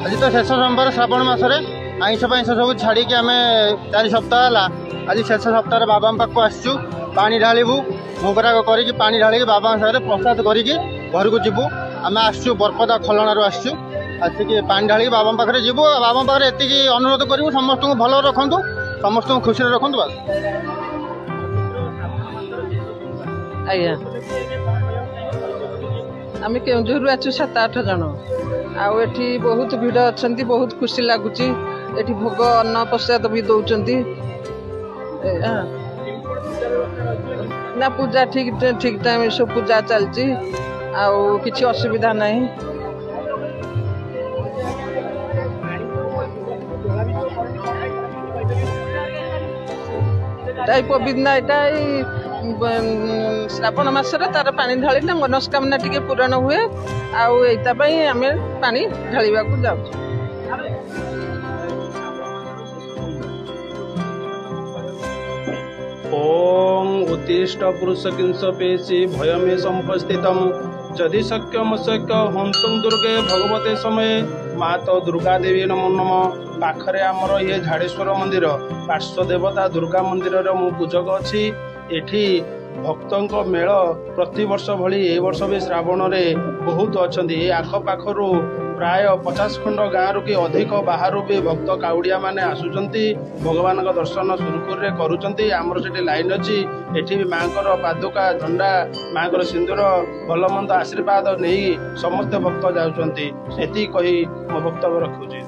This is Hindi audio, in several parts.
आज तो शेष सोमवार श्रावण मसरे आईष पैंस सब छाड़ी आम 4 सप्ताह है आज शेष सप्ताह बाबा पाक आसचु पानी ढालू भोगराग करके पानी ढाल बाबा सागर प्रसाद करके घर को जीवु आम आसचु बरपदा खलणार आसचु आसिक पानी ढाल बाबा पाखे जीवु बाबा पाखे एति अनुरोध करूँ समस्त को भल रखु समस्त को खुशी रखु बस आज्ञा आम केउझर आसु 7-8 जन आठी बहुत भिड़ अच्छा बहुत खुशी लगुच एठी भोग अन्न प्रसाद भी दौरान ना पूजा ठीक ठीक टाइम सब पूजा चलती किसी असुविधा नहीं पवित्र यहाँ श्रावण मसरे तार पानी ढाले मनस्कामना टी पूरण हुए आम पानी ढाला जाऊ। ओम उत्तिष्ठ पुरुष किंस पेशी भय में संपस्थितम जदि शक्यम शक्य हंतुम दुर्गे भगवते समय माता दुर्गा देवी नमो नम पाखरे आमर ये झाड़ेश्वर मंदिर पार्श्व देवता दुर्गा मंदिर मु पूजक अच्छी एठी भक्तों मेल प्रति वर्ष भली ए वर्ष भी श्रावण में बहुत अच्छा आखपाखु प्राय 50 खंड गाँव कि अधिक बाहर भी भक्त काउड़िया माने आसुचंती भगवान का दर्शन सुरखुर रे करूचंती आमर सेठी लाइन अच्छी एठी भी मांकर पादुका झंडा मांकर सिंदूर भल मंद आशीर्वाद नहीं समस्त भक्त जाउचंती एति कही मो वक्तव्य रखुची।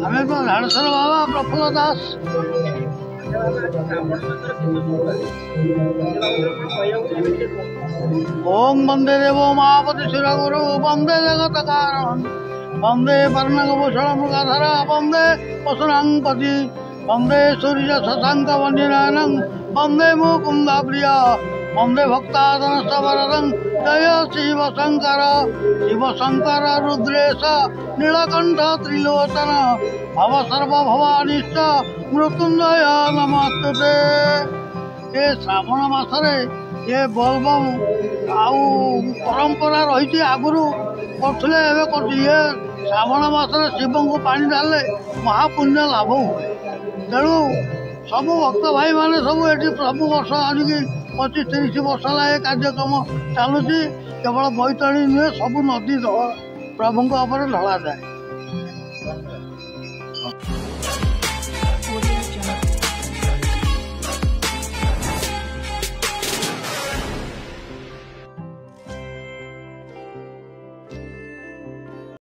आमे तो झाड़ेश्वर बाबा प्रफुल्ल दास ओम वंदे देवो महापति शिरगुरु वंदे जगत कारण वंदे पर्णभूषण मृगधरा वंदे पशुरांगपति वंदे सूर्य शशांक वंदनानं वंदे मुकुंद प्रिया वंदे भक्तादन सबरदं जय शिव शंकर रुद्रेश नीलकंठ त्रिलोचन भव सर्व भवानीश्च मृत्युंजय नमस्ते। ये श्रावण मासरे ये बोलबम आउ परंपरा रही आगुरी करते ये श्रावण मासरे शिव को पानी ढाले महापुण्य लाभ हुए तेणु सबु भक्त भाई माने सब ये सब वर्ष आणिक 25-30 वर्ष है कार्यक्रम चलुची केवल बैतरणी नुहे सब नदी प्रभु ढला जाए।